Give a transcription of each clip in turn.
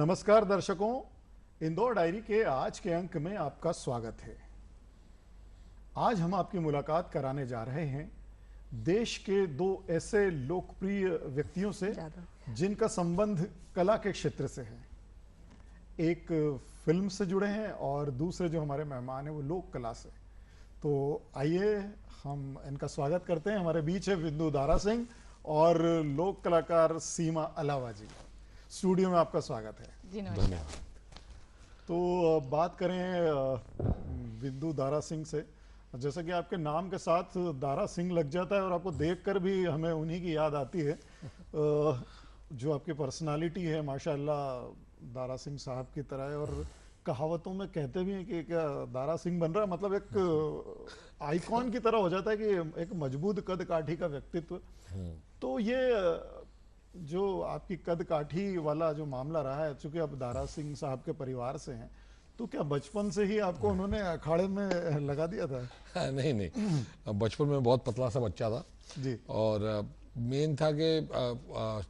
नमस्कार दर्शकों, इंदौर डायरी के आज के अंक में आपका स्वागत है। आज हम आपकी मुलाकात कराने जा रहे हैं देश के दो ऐसे लोकप्रिय व्यक्तियों से जिनका संबंध कला के क्षेत्र से है। एक फिल्म से जुड़े हैं और दूसरे जो हमारे मेहमान हैं वो लोक कला से। तो आइए हम इनका स्वागत करते हैं। हमारे बीच है बिंदु दारा सिंह और लोक कलाकार सीमा अलावा जी। स्टूडियो में आपका स्वागत है जी। धन्यवाद। तो बात करें बिंदु दारा सिंह से। जैसा कि आपके नाम के साथ दारा सिंह लग जाता है और आपको देखकर भी हमें उन्हीं की याद आती है। जो आपकी पर्सनालिटी है माशाल्लाह दारा सिंह साहब की तरह है। और कहावतों में कहते भी हैं कि क्या दारा सिंह बन रहा है, मतलब एक आइकॉन की तरह हो जाता है कि एक मजबूत कद काठी का व्यक्तित्व। तो ये जो आपकी कद काठी वाला जो मामला रहा है, चूंकि आप दारा सिंह साहब के परिवार से हैं, तो क्या बचपन से ही आपको उन्होंने अखाड़े में लगा दिया था? नहीं नहीं, बचपन में बहुत पतला सा बच्चा था जी। और मेन था कि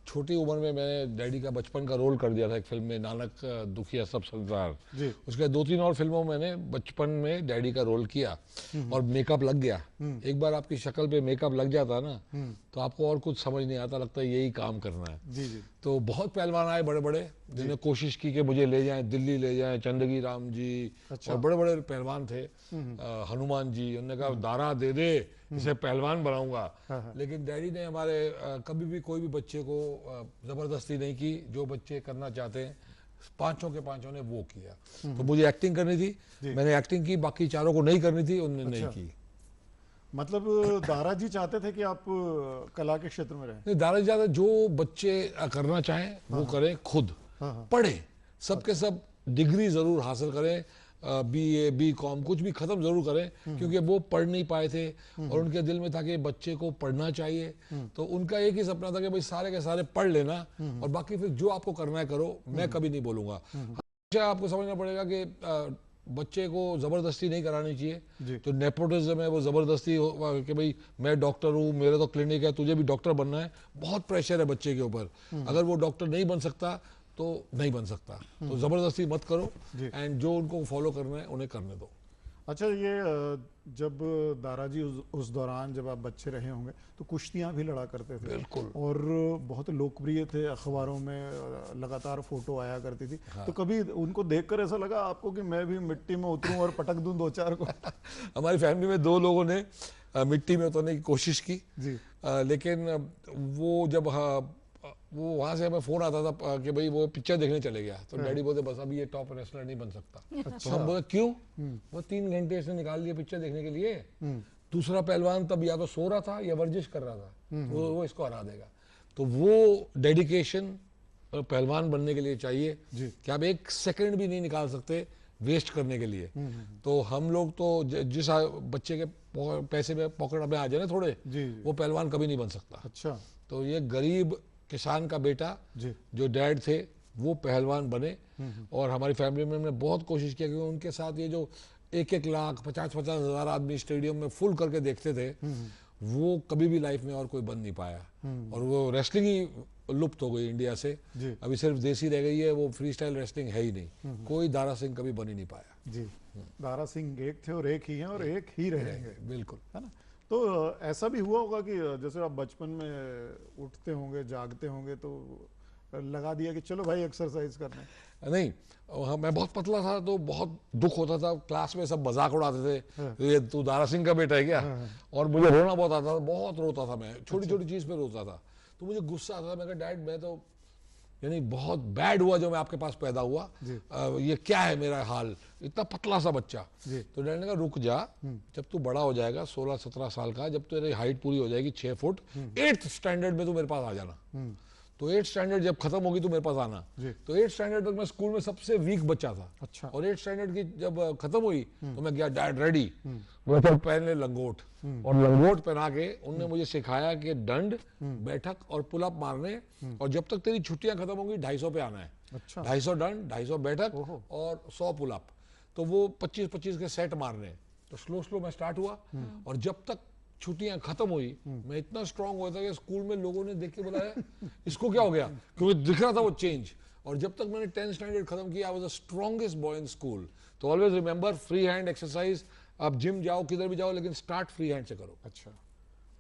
छोटी उम्र में मैंने डैडी का बचपन का रोल कर दिया था एक फिल्म में, नानक दुखिया सब संसार। उसके 2-3 और फिल्मों में मैंने बचपन में डैडी का रोल किया और मेकअप लग गया। एक बार आपकी शक्ल पे मेकअप लग जाता है ना, तो आपको और कुछ समझ नहीं आता, लगता है यही काम करना है। जी जी। तो बहुत पहलवान आए बड़े बड़े, जिन्होंने कोशिश की कि मुझे ले जाएं, दिल्ली ले जाएं, चंदगी राम जी। अच्छा। और बड़े बड़े पहलवान थे, हनुमान जी। उन्होंने कहा दारा दे दे, इसे पहलवान बनाऊंगा। लेकिन डैडी ने हमारे कभी भी कोई भी बच्चे को जबरदस्ती नहीं की। जो बच्चे करना चाहते हैं, पांचों के पांचों ने वो किया। तो मुझे एक्टिंग करनी थी, मैंने एक्टिंग की, बाकी चारों को नहीं करनी थी, उन्होंने नहीं की। मतलब दारा जी चाहते थे कि आप कला के क्षेत्र में रहें? नहीं, दारा जी चाहते जो बच्चे करना चाहें वो करें, खुद पढ़े, सबके सब डिग्री जरूर हासिल करें, BA BCom कुछ भी खत्म जरूर करें, क्योंकि वो पढ़ नहीं पाए थे और उनके दिल में था कि बच्चे को पढ़ना चाहिए। तो उनका एक ही सपना था कि भाई सारे के सारे पढ़ लेना और बाकी फिर जो आपको करना है करो, मैं कभी नहीं बोलूंगा। अच्छा, आपको समझना पड़ेगा कि बच्चे को जबरदस्ती नहीं करानी चाहिए। तो नेपोटिज्म है, वो जबरदस्ती कि भाई मैं डॉक्टर हूँ, मेरे तो क्लिनिक है, तुझे भी डॉक्टर बनना है, बहुत प्रेशर है बच्चे के ऊपर। अगर वो डॉक्टर नहीं बन सकता तो नहीं बन सकता। तो जबरदस्ती मत करो एंड जो उनको फॉलो करना है उन्हें करने दो। अच्छा, ये जब दारा जी उस दौरान जब आप बच्चे रहे होंगे तो कुश्तियां भी लड़ा करते थे। बिल्कुल। और बहुत लोकप्रिय थे, अखबारों में लगातार फोटो आया करती थी। हाँ। तो कभी उनको देखकर ऐसा लगा आपको कि मैं भी मिट्टी में उतरूं और पटक दूं 2-4 को? हमारी फैमिली में 2 लोगों ने मिट्टी में उतरने की कोशिश की जी। लेकिन वो जब वो वहां से हमें फोन आता था कि भाई वो पिक्चर देखने चले गया, तो डैडी बोलते बस अभी ये टॉप रेसलर नहीं बन सकता। अच्छा। तो हम बोले क्यों? वो 3 घंटे इसने निकाल दिए पिक्चर देखने के लिए। दूसरा पहलवान तब या तो सो रहा था या वर्जिश कर रहा था, तो वो इसको हरा देगा। तो वो डेडिकेशन पहलवान बनने के लिए चाहिए कि आप 1 सेकंड भी नहीं निकाल सकते वेस्ट करने के लिए। तो हम लोग तो जिस बच्चे के पैसे में पॉकेट में आ जाए ना थोड़े, वो पहलवान कभी नहीं बन सकता। अच्छा। तो ये गरीब किसान का बेटा जो डैड थे वो पहलवान बने। और हमारी फैमिली में हमने बहुत कोशिश किया कि उनके साथ ये जो 1-1 लाख 50-50 हजार आदमी स्टेडियम में फुल करके देखते थे, वो कभी भी लाइफ में और कोई बन नहीं पाया। और वो रेसलिंग ही लुप्त हो गई इंडिया से, अभी सिर्फ देसी रह गई है, वो फ्री स्टाइल रेसलिंग है ही नहीं। कोई दारा सिंह कभी बन ही नहीं पाया जी। दारा सिंह एक थे और एक ही हैं और एक ही रहेंगे। बिल्कुल, है ना? तो ऐसा भी हुआ होगा कि जैसे आप बचपन में उठते होंगे, जागते होंगे, तो लगा दिया कि चलो भाई एक्सरसाइज करना? नहीं, मैं बहुत पतला था तो बहुत दुख होता था। क्लास में सब मजाक उड़ाते थे, ये तू दारा सिंह का बेटा है क्या? और मुझे रोना बहुत आता था, बहुत रोता था मैं, छोटी छोटी चीज पे रोता था। तो मुझे गुस्सा आता था, मैं कहा डैड मैं तो यानी बहुत बैड हुआ जो मैं आपके पास पैदा हुआ। ये क्या है मेरा हाल, इतना पतला सा बच्चा। तो डैड ने कहा रुक जा, जब तू बड़ा हो जाएगा 16-17 साल का, जब तेरी हाइट पूरी हो जाएगी 6 फुट, 8th स्टैंडर्ड में तू मेरे पास आ जाना। तो 8th स्टैंडर्ड जब खत्म होगी तो मेरे पास आना। तो 8th स्टैंडर्ड तक मैं स्कूल में सबसे वीक बच्चा था। अच्छा। और 8th स्टैंडर्ड की जब खत्म हुई तो मैं गया डैड रेडी, मैं तो पहले लंगोट, और लंगोट पहना के उन्होंने मुझे सिखाया कि दंड, बैठक और पुलअप मारने, और जब तक तेरी छुट्टियां खत्म होंगी 250 पे आना है। अच्छा। 250 दंड, 250 बैठक और 100 पुलअप। तो वो 25-25 के सेट मारने। तो स्लो मैं स्टार्ट हुआ और जब तक छुट्टियां खत्म हुई मैं इतना स्ट्रांग हुआ था कि स्कूल में लोगों ने देख के बुलाया इसको क्या हो गया, क्योंकि दिख रहा था वो चेंज। और जब तक मैंने 10th स्टैंडर्ड खत्म किया, I was the strongest boy in school. तो always remember, free hand exercise, आप जिम जाओ किधर भी जाओ, लेकिन स्टार्ट फ्री हैंड से करो। अच्छा,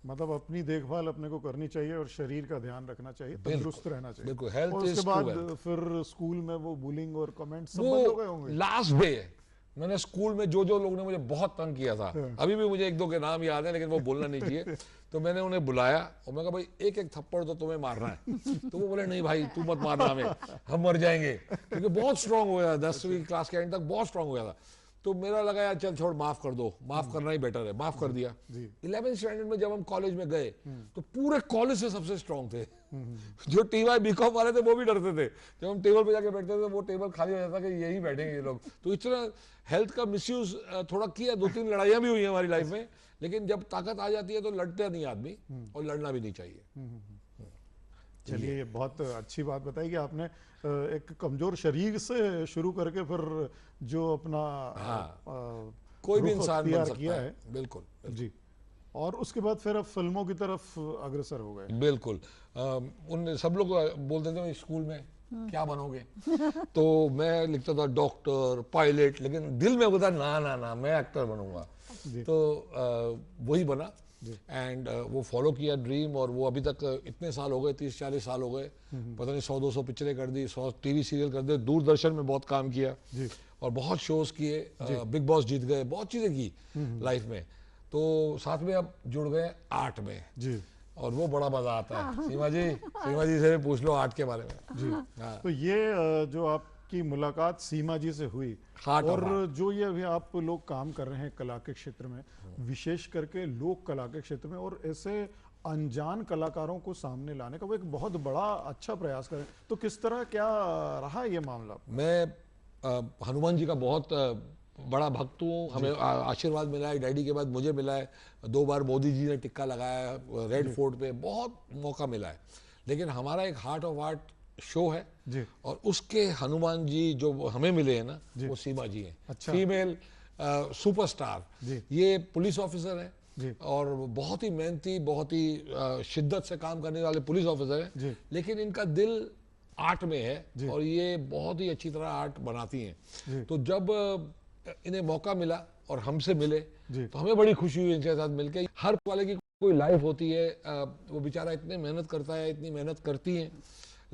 मतलब अपनी देखभाल अपने को करनी चाहिए और शरीर का ध्यान रखना चाहिए, तंदुरुस्त रहना चाहिए। बिल्कुल, हेल्थ और इज उसके ट्रू बाद वेल्थ। फिर स्कूल में वो बुलिंग और कमेंट्स सब बंद हो गए वो होंगे। लास्ट डे है, मैंने स्कूल में जो लोग ने मुझे बहुत तंग किया था, अभी भी मुझे एक दो के नाम याद है, लेकिन वो बोलना नहीं चाहिए। तो मैंने उन्हें बुलाया और मैं कहा भाई एक एक थप्पड़ तो तुम्हें मारना है। तो वो बोले नहीं भाई तू मत मारना हमें, हम मर जाएंगे, क्योंकि बहुत स्ट्रांग हो गया था, 10वीं क्लास के एंड तक बहुत स्ट्रांग हो गया था। तो मेरा लगा यार चल छोड़, माफ कर दो, माफ करना ही बेटर है, माफ कर दिया। 11th स्टैंडर्ड में जब हम कॉलेज में गए तो पूरे कॉलेज से सबसे स्ट्रांग थे। जो TY BCom वाले थे वो भी डरते थे, जब हम टेबल पे जाके बैठते थे वो टेबल खाली हो जाता कि यही बैठेंगे ये लोग। तो इतना हेल्थ का मिसयूज थोड़ा किया, 2-3 लड़ाइयाँ भी हुई हैं हमारी लाइफ में, लेकिन जब ताकत आ जाती है तो लड़ता नहीं आदमी, और लड़ना भी नहीं चाहिए। चलिए, ये बहुत अच्छी बात बताई कि आपने एक कमजोर शरीर से शुरू करके फिर जो अपना कोई भी रुख इंसान बन अख्तियार सकता किया है। बिल्कुल जी। और उसके बाद फिर अब फिल्मों की तरफ अग्रसर हो गए। बिल्कुल। उन सब लोग बोलते थे स्कूल में क्या बनोगे, तो मैं लिखता था डॉक्टर, पायलट, लेकिन दिल में होता ना ना ना मैं एक्टर बनूंगा। तो वही बना, एंड वो फॉलो किया ड्रीम, और वो अभी तक इतने साल हो गए, 30-40 साल हो गए, पता नहीं 100-200 पिक्चरें कर दी, 100 टीवी सीरियल कर दिए, दूरदर्शन में बहुत काम किया और बहुत शोज किए, बिग बॉस जीत गए, बहुत चीजें की लाइफ में। तो साथ में अब जुड़ गए आर्ट में जी, और वो बड़ा मजा आता है। सीमा जी से पूछ लो आर्ट के बारे में जी। हाँ। तो ये जो आपकी मुलाकात सीमा जी से हुई, Heart of और जो ये अभी आप लोग काम कर रहे हैं कला के क्षेत्र में, विशेष करके लोक कला के क्षेत्र में, और ऐसे अनजान कलाकारों को सामने लाने का वो एक बहुत बड़ा अच्छा प्रयास करें, तो किस तरह क्या रहा ये मामला? मैं हनुमान जी का बहुत बड़ा भक्त हूँ। हमें आशीर्वाद मिला है, डैडी के बाद मुझे मिला है, 2 बार मोदी जी ने टिक्का लगाया रेड फोर्ट पे, बहुत मौका मिला है। लेकिन हमारा एक हार्ट ऑफ आर्ट शो है जी। और उसके हनुमान जी जो हमें मिले हैं ना, वो सीमा जी हैं। अच्छा। फीमेल सुपरस्टार, ये पुलिस ऑफिसर है और बहुत ही मेहनती, बहुत ही शिद्दत से काम करने वाले पुलिस ऑफिसर है, लेकिन इनका दिल आर्ट में है और ये बहुत ही अच्छी तरह आर्ट बनाती हैं। तो जब इन्हें मौका मिला और हमसे मिले तो हमें बड़ी खुशी हुई इनके साथ मिलकर। हर वाले की कोई लाइफ होती है, वो बेचारा इतने मेहनत करता है, इतनी मेहनत करती है,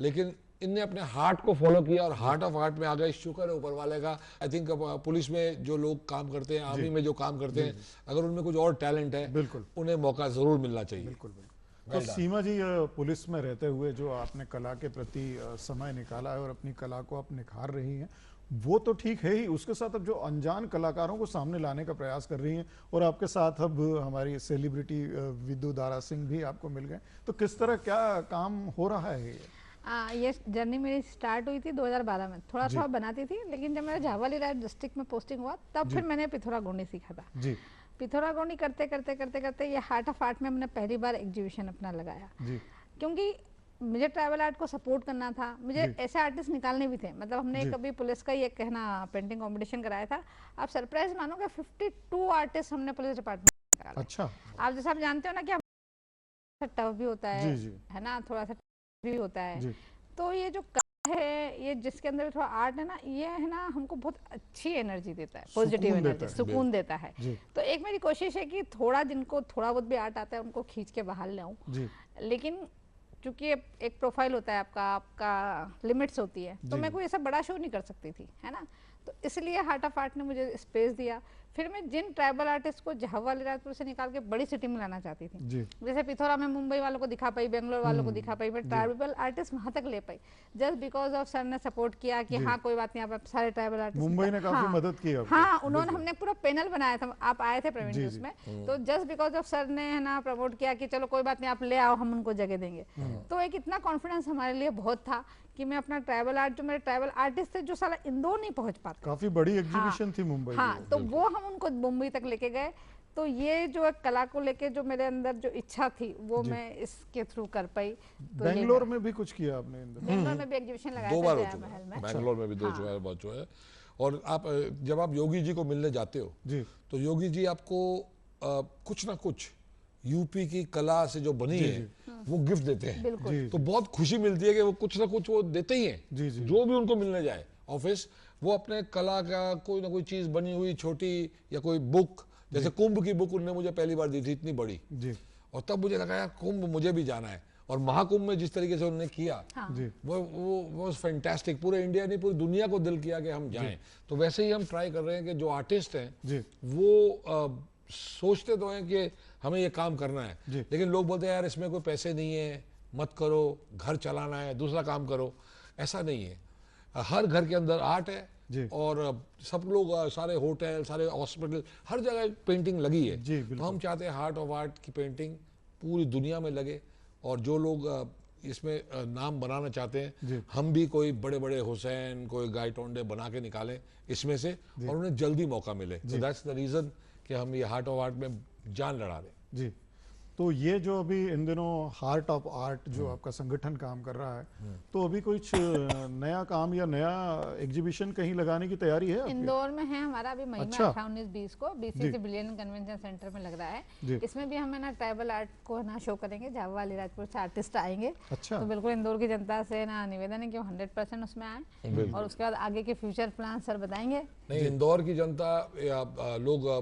लेकिन इनने अपने हार्ट को फॉलो किया और हार्ट ऑफ आर्ट में आ गए। शुक्र है ऊपर वाले का। आई थिंक पुलिस में जो लोग काम करते हैं, आर्मी में जो काम करते हैं, अगर उनमें कुछ और टैलेंट है, बिल्कुल उन्हें मौका जरूर मिलना चाहिए। बिल्कुल बिल्कुल। तो सीमा जी, पुलिस में रहते हुए जो आपने कला के प्रति समय निकाला है और अपनी कला को आप निखार रही हैं, वो तो ठीक है ही, उसके साथ अब जो अनजान कलाकारों को सामने लाने का प्रयास कर रही हैं, और आपके साथ अब हमारी सेलिब्रिटी विद्यु दारा सिंह भी आपको मिल गए, तो किस तरह क्या काम हो रहा है ये जर्नी मेरी स्टार्ट हुई थी 2012 में। थोड़ा थोड़ा बनाती थी, लेकिन जब मेरा झावाली राय डिस्ट्रिक्ट में पोस्टिंग हुआ तब फिर मैंने पिथौरा गोंडी सीखा था जी। पिथौरा गोंडी करते करते करते करते ये हार्ट ऑफ आर्ट में हमने पहली बार एग्जीबिशन अपना लगाया जी। क्योंकि मुझे ट्राइबल आर्ट को सपोर्ट करना था, मुझे ऐसे आर्टिस्ट निकालने भी थे। मतलब हमने कभी पुलिस का ये कहना पेंटिंग कंपटीशन कराया था, आप सरप्राइज मानोगे 52 आर्टिस्ट हमने पुलिस डिपार्टमेंट में निकाला। अच्छा। आप जैसा आप जानते हो ना कि टफ भी होता है ना, थोड़ा सा भी होता है। तो ये जो है, ये जिसके अंदर थोड़ा आर्ट है ना, ये है ना हमको बहुत अच्छी एनर्जी देता है, पॉजिटिव एनर्जी, सुकून देता है। तो एक मेरी कोशिश है कि थोड़ा जिनको थोड़ा बहुत भी आर्ट आता है उनको खींच के बाहर ले आऊं। लेकिन चूंकि एक प्रोफाइल होता है आपका लिमिट्स होती है, तो मैं कोई ऐसा बड़ा शो नहीं कर सकती थी, है ना। तो इसलिए हार्ट ऑफ आर्ट ने मुझे स्पेस दिया। फिर मैं जिन ट्राइबल आर्टिस्ट को झावाली रायपुर से निकाल के बड़ी सिटी में लाना चाहती थी, जैसे पिथौरा में मुंबई वालों को दिखा पाई, बेंगलोर वालों को दिखा पाई, मैं ट्राइबल आर्टिस्ट वहां तक ले पाई जस्ट बिकॉज ऑफ सर ने सपोर्ट किया कि हाँ कोई बात नहीं, आप सारे ट्राइबल आर्टिस्ट, मुंबई ने काफी मदद की। हाँ, उन्होंने, हमने पूरा पैनल बनाया था, आप आए थे प्रवीण जी उसमें, तो जस्ट बिकॉज ऑफ सर ने है ना प्रमोट किया कि चलो कोई बात नहीं, आप ले आओ, हम उनको जगह देंगे। तो एक इतना कॉन्फिडेंस हमारे लिए बहुत था कि मैं अपना ट्राइबल आर्ट, जो मेरे ट्राइबल आर्टिस्ट थे जो साला इंदौर नहीं पहुंच पाते, काफी बड़ी एग्जीबिशन थी मुंबई। हाँ, तो वो हम उनको मुंबई तक लेके गए। तो ये जो कला को लेके जो मेरे अंदर जो इच्छा थी वो मैं इसके थ्रू कर पाई। तो बेंगलोर में भी कुछ किया आपने? बेंगलोर में भी एग्जीबिशन लगाया 2 बार में, बेंगलोर में भी 2 बार जो है। और आप जब आप योगी जी को मिलने जाते हो जी, तो योगी जी आपको कुछ ना कुछ यूपी की कला से जो बनी है वो गिफ्ट देते हैं। बिल्कुल। तो बहुत खुशी मिलती है कि वो कुछ ना कुछ वो देते ही हैं। जी, जी। जो भी उनको मिलने जाए ऑफिस, वो अपने कला का कोई ना कोई चीज बनी हुई छोटी या कोई बुक, जैसे कुंभ की बुक उन्होंने मुझे पहली बार दी थी, इतनी बड़ी। जी। और तब मुझे लगा यार कुंभ मुझे भी जाना है। और महाकुंभ में जिस तरीके से उन्होंने किया, हाँ। जी। वो फैंटास्टिक। पूरे इंडिया ने, पूरी दुनिया को दिल किया कि हम जाएं। तो वैसे ही हम ट्राई कर रहे हैं कि जो आर्टिस्ट हैं जी। वो सोचते तो हैं कि हमें ये काम करना है, जी। लेकिन लोग बोलते हैं यार इसमें कोई पैसे नहीं है, मत करो, घर चलाना है, दूसरा काम करो। ऐसा नहीं है, हर घर के अंदर आर्ट है। जी। और सब लोग, सारे होटल, सारे हॉस्पिटल, हर जगह पेंटिंग लगी है। जी, बिल्कुल। तो हम चाहते हैं हार्ट ऑफ आर्ट की पेंटिंग पूरी दुनिया में लगे। और जो लोग इसमें नाम बनाना चाहते जी। हैं, हम भी कोई बड़े बड़े हुसैन, कोई गाय टोंडे बना के निकालें इसमें से, और उन्हें जल्दी मौका मिले। तो दैट्स द रीज़न कि हम ये हार्ट ऑफ आर्ट में जान लड़ा रहे हैं। जी। तो ये जो अभी इन दिनों हार्ट ऑफ आर्ट जो आपका संगठन काम कर रहा है, तो अभी कुछ नया काम या नया एग्जीबिशन कहीं लगाने की तैयारी है आपकी? इंदौर में है हमारा, अभी मई में अच्छा। 18-19-20 को बीसीसी बिलियन कन्वेंशन सेंटर में लग रहा जी। है। इसमें भी हम है ना ट्राइबल आर्ट को ना शो करेंगे, झाबुआ अलीराजपुर से आर्टिस्ट आएंगे। अच्छा। तो बिल्कुल इंदौर की जनता से ना निवेदन है कि वो 100% उसमें आए, और उसके बाद आगे के फ्यूचर प्लान सर बताएंगे। नहीं, इंदौर की जनता या लोग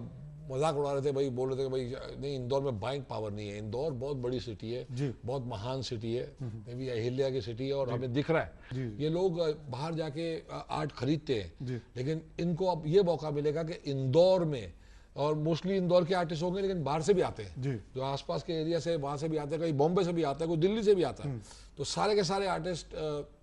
मजाक उड़ा रहे थे भाई, बोल रहे थे कि भाई नहीं, इंदौर में बाइंग पावर नहीं है। इंदौर बहुत बड़ी सिटी है, जी। बहुत महान सिटी है, मे भी अहिल्या की सिटी है, और हमें दिख रहा जी। है ये लोग बाहर जाके आर्ट खरीदते हैं। जी। लेकिन इनको अब ये मौका मिलेगा कि इंदौर में, और मोस्टली इंदौर के आर्टिस्ट होंगे, लेकिन बाहर से भी आते हैं, जी। जो आसपास के एरिया से, वहाँ से भी आते हैं, कहीं बॉम्बे से भी आता है, कोई दिल्ली से भी आता है। तो सारे के सारे आर्टिस्ट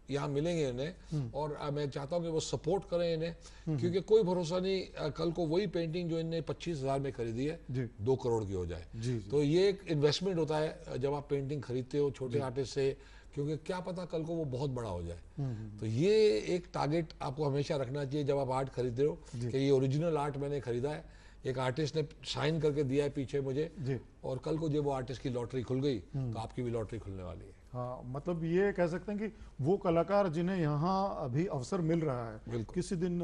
यहाँ मिलेंगे इन्हें, और मैं चाहता हूँ कि वो सपोर्ट करें इन्हें, क्योंकि कोई भरोसा नहीं कल को वही पेंटिंग जो इन्हें 25,000 में खरीदी है जी। 2 करोड़ की हो जाए। जी, जी। तो ये एक इन्वेस्टमेंट होता है जब आप पेंटिंग खरीदते हो छोटे आर्टिस्ट से, क्योंकि क्या पता कल को वो बहुत बड़ा हो जाए। तो ये एक टारगेट आपको हमेशा रखना चाहिए जब आप आर्ट खरीदते हो, कि ये ओरिजिनल आर्ट मैंने खरीदा है, एक आर्टिस्ट ने साइन करके दिया है पीछे मुझे, जी। और कल को जब वो आर्टिस्ट की लॉटरी खुल गई तो आपकी भी लॉटरी खुलने वाली है। हाँ, मतलब ये कह सकते हैं कि वो कलाकार जिन्हें यहाँ अभी अवसर मिल रहा है, बिल्कुल। किसी दिन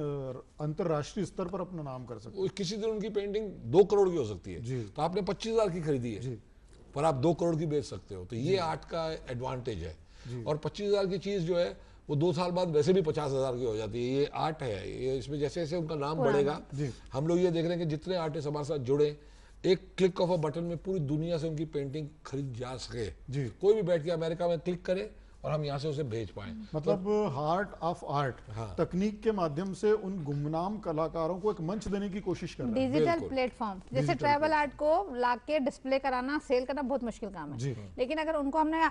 अंतर्राष्ट्रीय स्तर पर अपना नाम कर सकते किसी दिन उनकी पेंटिंग 2 करोड़ की हो सकती है। जी। तो आपने 25,000 की खरीदी है, जी। पर आप 2 करोड़ की बेच सकते हो। तो ये आर्ट का एडवांटेज है। और 25,000 की चीज जो है वो 2 साल बाद वैसे भी 50,000 की हो जाती है। ये आर्ट है, ये इसमें जैसे जैसे उनका नाम बढ़ेगा, जी। हम लोग ये देख रहे हैं कि जितने आर्टिस्ट हमारे साथ जुड़े, एक क्लिक ऑफ अ बटन में पूरी दुनिया से उनकी पेंटिंग खरीद जा सके। जी। कोई भी बैठ के अमेरिका में क्लिक करे और हम यहाँ से उसे भेज पाए। मतलब हार्ट ऑफ आर्ट हाँ। तकनीक के माध्यम से उन गुमनाम कलाकारों को एक मंच देने की कोशिश कर रहा है। डिजिटल बिल्कुल। प्लेटफॉर्म, जैसे ट्राइबल आर्ट को लाके डिस्प्ले कराना, सेल करना बहुत मुश्किल काम जी। है, लेकिन अगर उनको हमने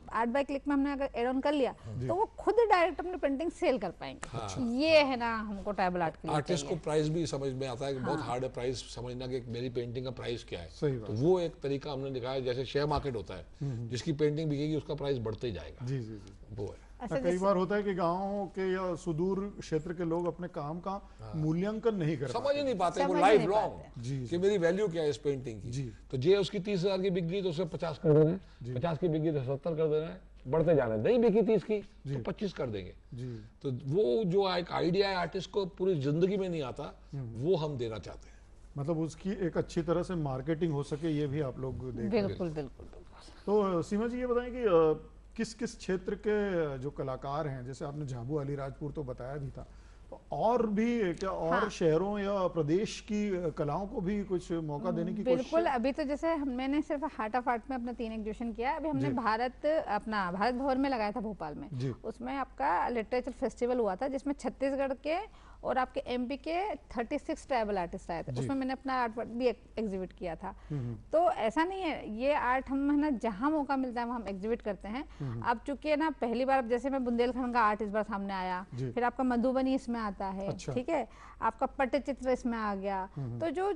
आर्ट बाय क्लिक में हमने अगर एड ऑन कर लिया, तो वो खुद डायरेक्ट अपनी पेंटिंग सेल कर पाएंगे। ये है ना हमको ट्राइबल आर्ट के लिए आर्टिस्ट को चाहिए। प्राइस भी समझ में आता है कि बहुत हार्ड है प्राइस समझना कि मेरी पेंटिंग का प्राइस क्या है। सही बात। तो वो एक तरीका हमने दिखाया, जैसे शेयर मार्केट होता है, जिसकी पेंटिंग बिकेगी उसका प्राइस बढ़ते ही जाएगा। जी, जी, जी। वो है। अच्छा, कई बार होता है कि गाँव के या सुदूर क्षेत्र के लोग अपने काम का मूल्यांकन नहीं कर समझ ही नहीं पाते वो समझ ही लाइफ नहीं लॉन्ग पाते। जी, कि मेरी वैल्यू क्या है इस पेंटिंग की। जी। तो जे उसकी 30,000 की बिक गई तो उसे 50 कर देना है, 50 की बिक गई तो 70 कर देना है, बढ़ते जाना है। नहीं बिकी 30 की तो 25 कर देंगे। जी। तो वो जो एक आइडिया है आर्टिस्ट को पूरी जिंदगी में नहीं आता, वो हम देना चाहते हैं। मतलब उसकी एक अच्छी तरह से मार्केटिंग हो सके, ये भी आप लोग देख रहे हैं। बिल्कुल बिल्कुल बिल्कुल। तो सीमा जी ये बताएं कि किस किस क्षेत्र के जो कलाकार हैं, जैसे आपने झाबुआ अलीराजपुर तो बताया भी था, तो और भी क्या और हाँ। शहरों या प्रदेश की कलाओं को भी कुछ मौका देने की कोशिश बिल्कुल। अभी तो जैसे मैंने सिर्फ हार्ट ऑफ आर्ट में अपना 3 एग्जीबिशन किया है। अभी हमने भारत भवन में लगाया था भोपाल में। जी। उसमें आपका लिटरेचर फेस्टिवल हुआ था, जिसमें छत्तीसगढ़ के और आपके एमपी के 36 ट्राइबल आर्टिस्ट आए थे। उसमें मैंने अपना आर्ट भी एग्जिबिट किया था। तो ऐसा नहीं है, ये आर्ट हम है ना जहाँ मौका मिलता है वहाँ हम एग्जिबिट करते हैं। अब चूंकि है ना पहली बार जैसे मैं बुंदेलखंड का आर्ट इस बार सामने आया, फिर आपका मधुबनी इसमें आता है। अच्छा। ठीक है, आपका पट्टचित्र इसमें आ गया। तो जो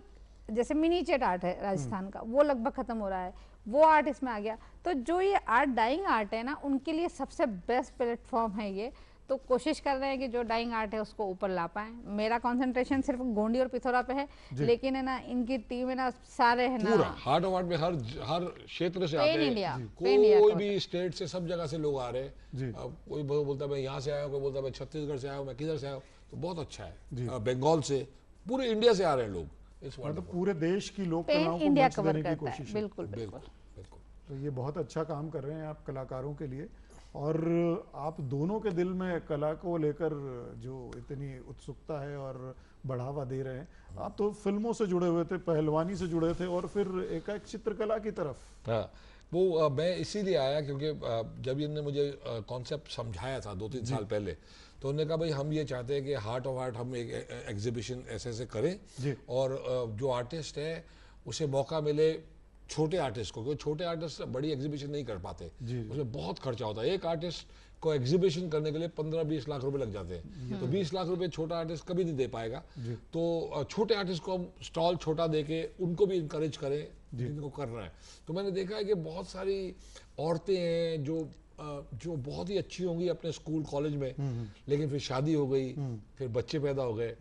जैसे मिनीचेट आर्ट है राजस्थान का, वो लगभग खत्म हो रहा है, वो आर्ट इसमें आ गया। तो जो ये आर्ट डाइंग आर्ट है ना, उनके लिए सबसे बेस्ट प्लेटफॉर्म है ये। तो कोशिश कर रहे हैं कि जो डाइंग आर्ट है उसको ऊपर ला पाए। मेरा कंसंट्रेशन सिर्फ गोंडी और पिथौरा पे है, लेकिन है ना इनकी टीम है ना सारे है ना पूरा हार्ट ऑफ आर्ट में हर क्षेत्र से आते इंडिया, हैं, पेन इंडिया कोई का भी स्टेट से, सब जगह से लोग आ रहे जी। हैं। अब कोई बोलता है मैं यहाँ से आया हूँ, कोई बोलता है मैं छत्तीसगढ़ से आया हूँ, मैं किधर से आया हूँ। तो बहुत अच्छा है। बंगाल से, पूरे इंडिया से आ रहे हैं लोग। मतलब पूरे देश की लोक पेन कलाओं को इंडिया मंच कवर देने की करता है। कोशिश है। बिल्कुल बिल्कुल। बिल्कुल बिल्कुल। तो ये बहुत अच्छा काम कर रहे हैं आप कलाकारों के लिए, और आप दोनों के दिल में कला को लेकर जो इतनी उत्सुकता है और बढ़ावा दे रहे हैं। आप तो फिल्मों से जुड़े हुए थे, पहलवानी से जुड़े थे, और फिर एकाएक चित्रकला की तरफ। हाँ, वो मैं इसीलिए आया क्योंकि जब इन्होंने मुझे कॉन्सेप्ट समझाया था 2-3 साल पहले, तो उन्होंने कहा भाई हम ये चाहते हैं कि हार्ट ऑफ आर्ट हम एक एग्जीबिशन ऐसे ऐसे करें, और जो आर्टिस्ट है उसे मौका मिले, छोटे आर्टिस्ट को, क्योंकि छोटे आर्टिस्ट बड़ी एग्जीबिशन नहीं कर पाते, उसमें बहुत खर्चा होता है। एक आर्टिस्ट को एग्जीबिशन करने के लिए 15-20 लाख रुपए लग जाते हैं, तो 20 लाख रुपए छोटा आर्टिस्ट कभी नहीं दे पाएगा। तो छोटे आर्टिस्ट को हम स्टॉल छोटा देके उनको भी इंकरेज करें जिनको करना है। तो मैंने देखा है कि बहुत सारी औरतें हैं जो बहुत ही अच्छी होंगी अपने स्कूल कॉलेज में, लेकिन फिर शादी हो गई, फिर बच्चे पैदा हो गए,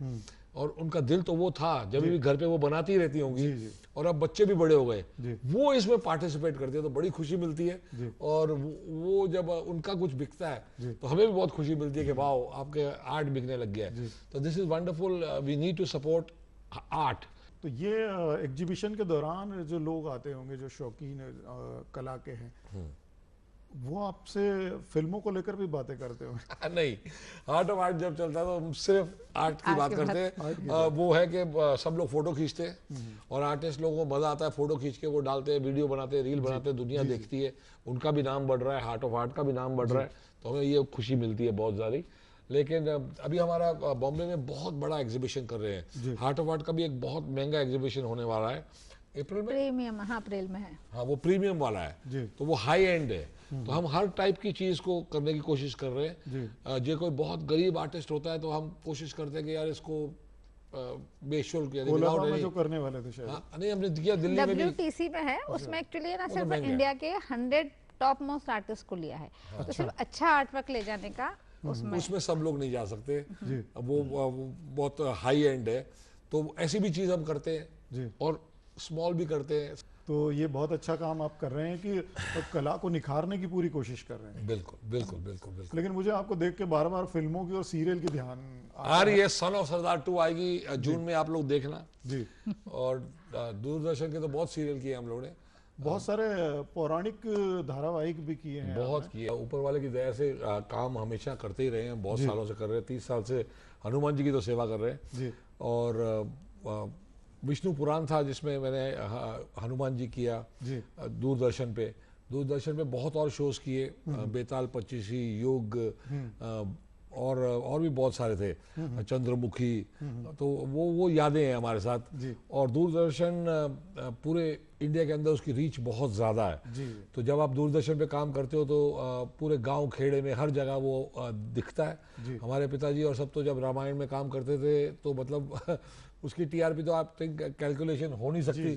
और उनका दिल तो वो था जब भी घर पे वो बनाती रहती होंगी, और अब बच्चे भी बड़े हो गए, वो इसमें पार्टिसिपेट करते हैं तो बड़ी खुशी मिलती है। और वो जब उनका कुछ बिकता है तो हमें भी बहुत खुशी मिलती है कि वाह आपके आर्ट बिकने लग गया है। तो this is wonderful, we need to support art. तो ये एग्जीबिशन के दौरान जो लोग आते होंगे जो शौकीन कला के हैं, वो आपसे फिल्मों को लेकर भी बातें करते हो? नहीं, आर्ट ऑफ आर्ट जब चलता है तो हम सिर्फ आर्ट की बात करते हैं। वो है कि सब लोग फोटो खींचते हैं और आर्टिस्ट लोगों को मजा आता है, फोटो खींच के वो डालते हैं, वीडियो बनाते हैं, रील बनाते हैं, दुनिया देखती है, उनका भी नाम बढ़ रहा है, हार्ट ऑफ आर्ट का भी नाम बढ़ रहा है, तो हमें ये खुशी मिलती है बहुत सारी। लेकिन अभी हमारा बॉम्बे में बहुत बड़ा एग्जीबिशन कर रहे हैं, हार्ट ऑफ आर्ट का भी एक बहुत महंगा एग्जीबिशन होने वाला है अप्रैल में। प्रीमियम, हाँ अप्रैल में है। हाँ, वो प्रीमियम वाला है, तो वो हाई एंड है। तो हम हर टाइप की चीज को करने की कोशिश कर रहे हैं। जो कोई बहुत गरीब आर्टिस्ट होता है तो हम कोशिश करते हैं कि यार इसको बेशुल्क जो करने वाले थे शायद। नहीं, हमने किया दिल्ली में भी। WTC में है, उसमें एक्चुअली ना सिर्फ इंडिया के 100 टॉप मोस्ट आर्टिस्ट को लिया है। तो सिर्फ अच्छा आर्ट वर्क ले जाने का उसमें सब लोग नहीं जा सकते, वो बहुत हाई एंड है। तो ऐसी भी चीज हम करते हैं और स्मॉल भी करते हैं। तो ये बहुत अच्छा काम आप कर रहे हैं कि कला को निखारने की पूरी कोशिश कर रहे हैं। बिल्कुल बिल्कुल बिल्कुल बिल्कुल। लेकिन मुझे आपको देख के बार बार फिल्मों की और सीरियल की ध्यान आ रही है। सन ऑफ सरदार 2 आएगी जून में, आप लोग देखना जी। और दूरदर्शन के तो बहुत सीरियल किए हम लोगों ने, बहुत सारे पौराणिक धारावाहिक भी किए हैं, बहुत किया। ऊपर वाले की दया से काम हमेशा करते ही रहे हैं, बहुत सालों से कर रहे हैं। 30 साल से हनुमान जी की तो सेवा कर रहे हैं जी। और विष्णु पुराण था जिसमें मैंने हनुमान जी किया दूरदर्शन पे। दूरदर्शन पे बहुत और शोज किए, बेताल पच्चीसी, योग और भी बहुत सारे थे, चंद्रमुखी। तो वो यादें हैं हमारे साथ। और दूरदर्शन पूरे इंडिया के अंदर उसकी रीच बहुत ज़्यादा है। तो जब आप दूरदर्शन पे काम करते हो तो पूरे गांव खेड़े में हर जगह वो दिखता है। हमारे पिताजी और सब तो जब रामायण में काम करते थे तो मतलब उसकी TRP तो आप कैलकुलेशन हो नहीं सकती,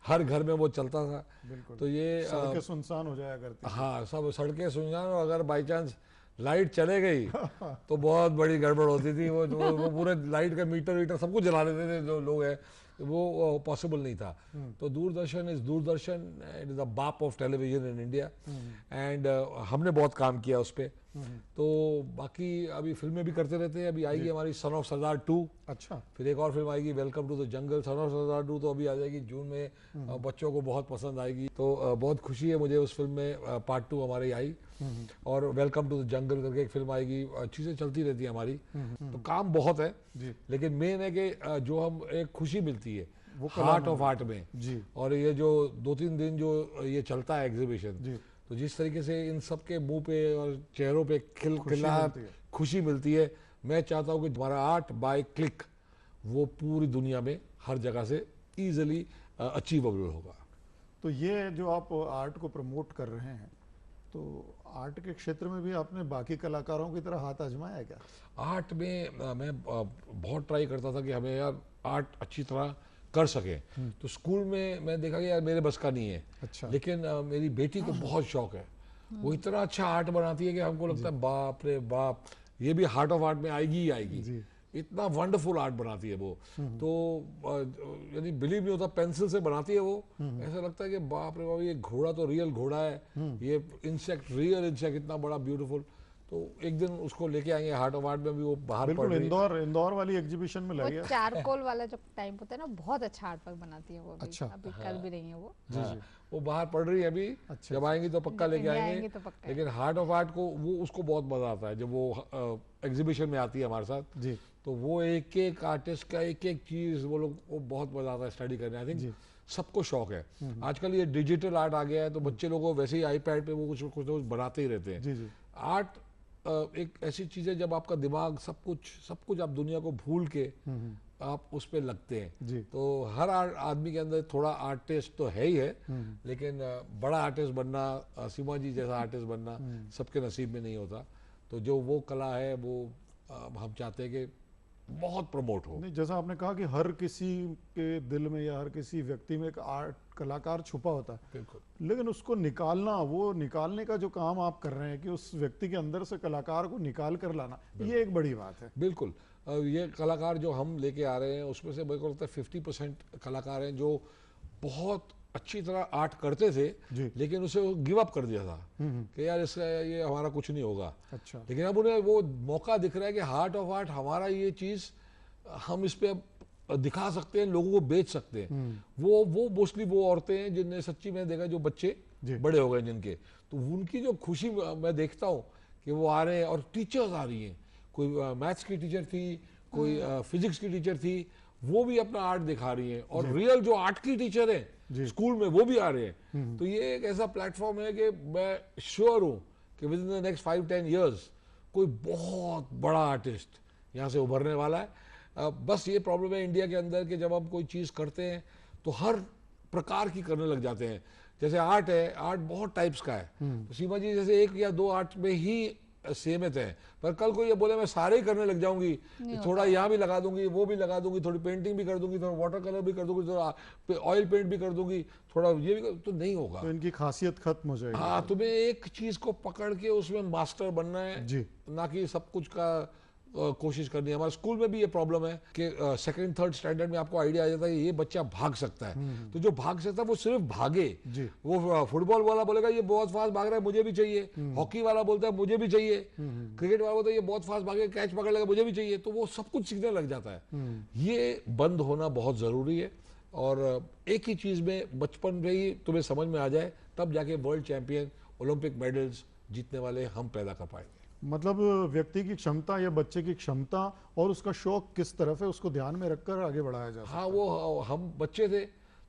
हर घर में वो चलता था। तो ये सड़कें सुनसान हो जाया करती। हाँ, सब सड़कें सुनसान, और अगर बाई चांस लाइट चले गई तो बहुत बड़ी गड़बड़ होती थी। वो पूरे लाइट का मीटर सब कुछ जला देते थे जो लोग हैं, वो पॉसिबल नहीं था। तो दूरदर्शन इट इज द बाप of television in India, and हमने बहुत काम किया उस पर। तो बाकी अभी फिल्में भी करते रहते हैं। अभी आएगी हमारी सन ऑफ सरदार 2। अच्छा। फिर एक और फिल्म आएगी Welcome to the Jungle. Son of Sardaar 2 तो अभी आ जाएगी जून में, बच्चों को बहुत पसंद आएगी। तो बहुत खुशी है मुझे उस फिल्म में पार्ट 2 हमारी आई। और वेलकम टू द जंगल करके एक फिल्म आएगी। चीजें चलती रहती है हमारी। तो काम बहुत है, लेकिन मेन है कि जो हम एक खुशी मिलती है हार्ट ऑफ आर्ट में जी। और ये जो 2-3 दिन जो ये चलता है एग्जीबिशन, तो जिस तरीके से इन सब के मुंह पे और चेहरों पे खिलखिलाहट, खुशी मिलती है, मैं चाहता हूँ कि हमारा आर्ट बाय क्लिक वो पूरी दुनिया में हर जगह से इजीली अचीवेबल होगा। तो ये जो आप आर्ट को प्रमोट कर रहे हैं, तो आर्ट के क्षेत्र में भी आपने बाकी कलाकारों की तरह हाथ आजमाया है क्या? आर्ट में मैं बहुत ट्राई करता था कि हमें यार आर्ट अच्छी तरह कर सके। तो स्कूल में मैं देखा कि यार मेरे बस का नहीं है। अच्छा। लेकिन मेरी बेटी को बहुत शौक है, वो इतना अच्छा आर्ट बनाती है कि हमको लगता है बाप रे बाप, ये भी हार्ट ऑफ आर्ट में आएगी ही आएगी। इतना वंडरफुल आर्ट बनाती है वो। तो यानी बिलीव नहीं होता, पेंसिल से बनाती है वो, ऐसा लगता है कि बाप रे बाप, ये घोड़ा तो रियल घोड़ा है, ये इंसेक्ट रियल इंसेक्ट इतना बड़ा ब्यूटीफुल। तो तो एक दिन उसको लेके आएंगे, हार्ट ऑफ आर्ट में भी वो बाहर पढ़ बिल्कुल, रही है। इंदौर वाली एग्जीबिशन में वो लगी है। चारकोल वाला जो टाइप होता है ना, बहुत अच्छा आर्ट वर्क बनाती है वो अभी। अच्छा। अभी कर भी रही है वो। जी जी। वो बाहर पढ़ रही है अभी। अच्छा। जब आएंगी तो पक्का लेके इंडिया आएंगे। आएंगे तो पक्का लेकिन हार्ट ऑफ आर्ट को वो उसको बहुत मजा आता है जब वो एग्जीबिशन में आती है हमारे साथ। जी तो वो एक एक आर्टिस्ट का एक एक चीज वो लोग, वो बहुत मजा आता है स्टडी करने। आई थिंक सबको शौक है। आजकल ये डिजिटल आर्ट आ गया है तो बच्चे लोगों को वैसे ही आईपैड पे वो कुछ कुछ बनाते ही रहते हैं। जी जी। आर्ट एक ऐसी चीज है जब आपका दिमाग सब कुछ आप दुनिया को भूल के आप उस पे लगते हैं। जी। तो हर आदमी के अंदर थोड़ा आर्टिस्ट तो है ही है, लेकिन बड़ा आर्टिस्ट बनना, सीमा जी जैसा आर्टिस्ट बनना सबके नसीब में नहीं होता। तो जो वो कला है वो हम चाहते हैं कि बहुत प्रमोट हो। नहीं, जैसा आपने कहा कि हर किसी के दिल में या हर किसी व्यक्ति में एक आर्ट कलाकार छुपा होता है, बिल्कुल। लेकिन उसको निकालना, वो निकालने का जो काम आप कर रहे हैं कि उस व्यक्ति के अंदर से कलाकार को निकाल कर लाना, ये एक बड़ी बात है। बिल्कुल। ये कलाकार जो हम लेके आ रहे हैं उसमें से मेरे को लगता है 50% कलाकार हैं जो बहुत अच्छी तरह आर्ट करते थे, लेकिन उसे गिव अप कर दिया था कि यार इसका ये हमारा कुछ नहीं होगा। अच्छा। लेकिन अब उन्हें वो मौका दिख रहा है कि हार्ट ऑफ आर्ट हमारा ये चीज़ हम इस पे दिखा सकते हैं, लोगों को बेच सकते हैं। वो मोस्टली वो औरतें हैं जिनने सच्ची में देखा, जो बच्चे बड़े हो गए जिनके, तो उनकी जो खुशी मैं देखता हूँ कि वो आ रहे हैं और टीचर्स आ रही हैं। कोई मैथ्स की टीचर थी, कोई फिजिक्स की टीचर थी, वो भी अपना आर्ट दिखा रही हैं। और रियल जो आर्ट की टीचर है स्कूल में वो भी आ रहे हैं। तो ये एक ऐसा प्लेटफॉर्म है कि मैं श्योर हूँ कि with in the next 5-10 years कोई बहुत बड़ा आर्टिस्ट यहाँ से उभरने वाला है। बस ये प्रॉब्लम है इंडिया के अंदर कि जब हम कोई चीज़ करते हैं तो हर प्रकार की करने लग जाते हैं। जैसे आर्ट है, आर्ट बहुत टाइप्स का है। तो सीमा जी जैसे 1 या 2 आर्ट में ही सीमित है, पर कल को ये बोले मैं सारे ही करने लग जाऊंगी, थोड़ा यहाँ भी लगा दूंगी, वो भी लगा दूंगी, थोड़ी पेंटिंग भी कर दूंगी, थोड़ा वाटर कलर भी कर दूंगी, थोड़ा ऑयल पेंट भी कर दूंगी, थोड़ा ये भी तो नहीं होगा। तो इनकी खासियत खत्म हो जाएगी। हाँ, तुम्हें एक चीज को पकड़ के उसमें मास्टर बनना है जी। ना कि सब कुछ का कोशिश करनी है। हमारे स्कूल में भी ये प्रॉब्लम है कि 2nd-3rd स्टैंडर्ड में आपको आइडिया आ जाता है ये बच्चा भाग सकता है, तो जो भाग सकता है वो सिर्फ भागे। वो फुटबॉल वाला बोलेगा ये बहुत फास्ट भाग रहा है मुझे भी चाहिए, हॉकी वाला बोलता है मुझे भी चाहिए, क्रिकेट वाला बोलता है ये बहुत फास्ट भागे कैच पकड़ लेगा मुझे भी चाहिए, तो वो सब कुछ सीखने लग जाता है। ये बंद होना बहुत जरूरी है। और एक ही चीज में बचपन में ही तुम्हें समझ में आ जाए, तब जाके वर्ल्ड चैंपियन, ओलंपिक मेडल्स जीतने वाले हम पैदा कर पाएंगे। मतलब व्यक्ति की क्षमता या बच्चे की क्षमता और उसका शौक किस तरफ है, उसको ध्यान में रखकर आगे बढ़ाया जा सकता है। हाँ, वो हम बच्चे थे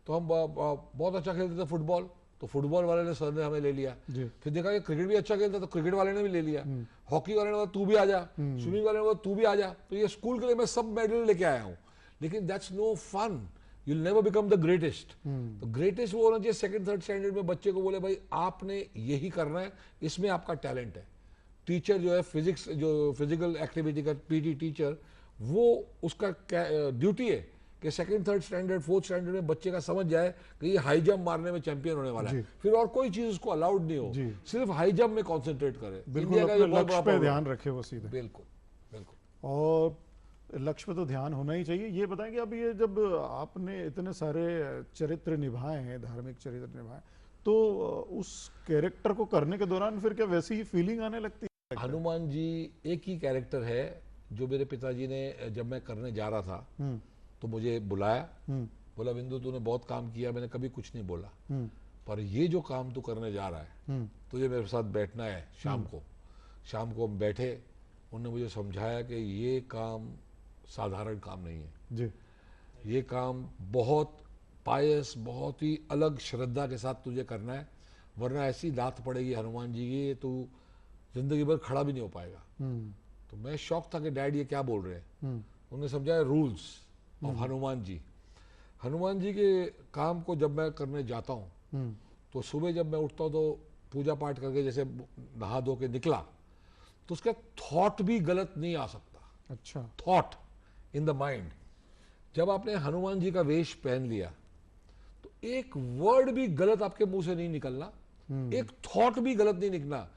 तो हम बहुत अच्छा खेलते थे फुटबॉल, तो फुटबॉल वाले ने सर ने हमें ले लिया। फिर देखा कि क्रिकेट भी अच्छा खेलता तो क्रिकेट वाले ने भी ले लिया। हॉकी वाले ने बोला तू भी आ जा, स्विमिंग वाले ने बोला तू भी आ जा। तो ये स्कूल के लिए मैं सब मेडल लेके आया हूँ, लेकिन that's no fun. You'll never become the greatest. तो ग्रेटेस्ट वो होना चाहिए 2nd-3rd स्टैंडर्ड में बच्चे को बोले भाई आपने यही करना है, इसमें आपका टैलेंट है। टीचर जो है फिजिक्स, जो फिजिकल एक्टिविटी का पीटी टीचर, वो उसका ड्यूटी है कि 2nd-3rd स्टैंडर्ड 4th स्टैंडर्ड में बच्चे का समझ जाए कि ये हाई जंप मारने में चैंपियन होने वाला है, फिर और कोई चीज उसको अलाउड नहीं हो, सिर्फ हाई जंप में कॉन्सेंट्रेट करे। बिल्कुल, अपने लक्ष्य पे ध्यान रखे वो सीधे। बिल्कुल बिल्कुल। और लक्ष्य पे तो ध्यान होना ही चाहिए। ये बताएं कि अब ये जब आपने इतने सारे चरित्र निभाए हैं, धार्मिक चरित्र निभाए, तो उस कैरेक्टर को करने के दौरान फिर क्या वैसी ही फीलिंग आने लगती है? हनुमान जी एक ही कैरेक्टर है जो मेरे पिताजी ने, जब मैं करने जा रहा था तो मुझे बुलाया, बोला बिंदु तूने बहुत काम किया, मैंने कभी कुछ नहीं बोला, पर ये जो काम तू करने जा रहा है तुझे मेरे साथ बैठना है। शाम को हम बैठे, उन्होंने मुझे समझाया कि ये काम साधारण काम नहीं है जी। ये काम बहुत पायस, बहुत ही अलग श्रद्धा के साथ तुझे करना है, वरना ऐसी लात पड़ेगी हनुमान जी की तू जिंदगी भर खड़ा भी नहीं हो पाएगा। तो मैं शौक था कि डैड ये क्या बोल रहे हैं। उन्होंने समझाया रूल्स ऑफ हनुमान जी। हनुमान जी के काम को जब मैं करने जाता हूँ तो सुबह जब मैं उठता हूँ तो पूजा पाठ करके जैसे नहा धो के निकला तो उसका थॉट भी गलत नहीं आ सकता। अच्छा। Thought in the mind. जब आपने हनुमान जी का वेश पहन लिया तो एक वर्ड भी गलत आपके मुंह से नहीं निकलना, एक थॉट भी गलत नहीं निकलना।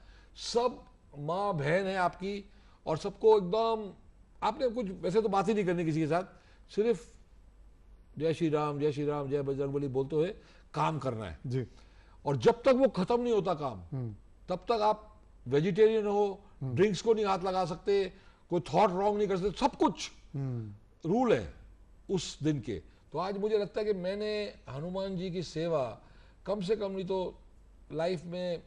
सब माँ बहन है आपकी और सबको एकदम, आपने कुछ वैसे तो बात ही नहीं करनी किसी के साथ, सिर्फ जय श्री राम जय बजरंगबली बोलते हुए काम करना है जी। और जब तक वो खत्म नहीं होता काम तब तक आप वेजिटेरियन हो, ड्रिंक्स को नहीं हाथ लगा सकते, कोई थॉट रॉन्ग नहीं कर सकते, सब कुछ रूल है उस दिन के। तो आज मुझे लगता है कि मैंने हनुमान जी की सेवा कम से कम नहीं तो लाइफ में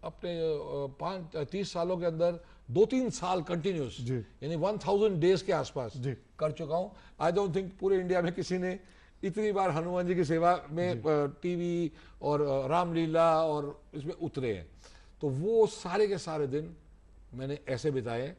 अपने 30 सालों के अंदर 2-3 साल कंटिन्यूस, यानी 1000 डेज के आसपास कर चुका हूं। आई डोंट थिंक पूरे इंडिया में किसी ने इतनी बार हनुमान जी की सेवा में टीवी और रामलीला और इसमें उतरे हैं। तो वो सारे के सारे दिन मैंने ऐसे बिताए हैं।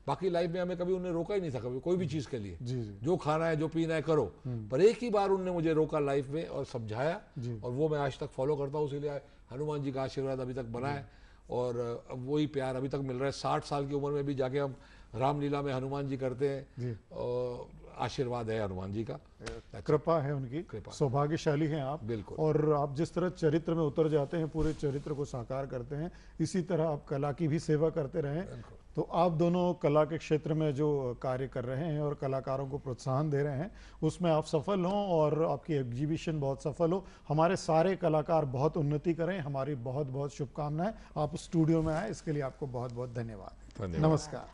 बाकी लाइफ में हमें कभी उन्हें रोका ही नहीं था, कभी कोई भी चीज के लिए। जो खाना है जो पीना है करो, पर एक ही बार उन्होंने मुझे रोका लाइफ में और समझाया, और वो मैं आज तक फॉलो करता हूँ। इसीलिए हनुमान जी का आशीर्वाद अभी तक बना है और वही प्यार अभी तक मिल रहा है। 60 साल की उम्र में भी जाके हम रामलीला में हनुमान जी करते हैं, और आशीर्वाद है हनुमान जी का, कृपा है उनकी, सौभाग्यशाली हैं आप। बिल्कुल। और आप जिस तरह चरित्र में उतर जाते हैं, पूरे चरित्र को साकार करते हैं, इसी तरह आप कला की भी सेवा करते रहें। तो आप दोनों कला के क्षेत्र में जो कार्य कर रहे हैं और कलाकारों को प्रोत्साहन दे रहे हैं, उसमें आप सफल हों और आपकी एग्जीबिशन बहुत सफल हो। हमारे सारे कलाकार बहुत उन्नति करें, हमारी बहुत बहुत शुभकामनाएं। आप स्टूडियो में आए इसके लिए आपको बहुत बहुत धन्यवाद। नमस्कार।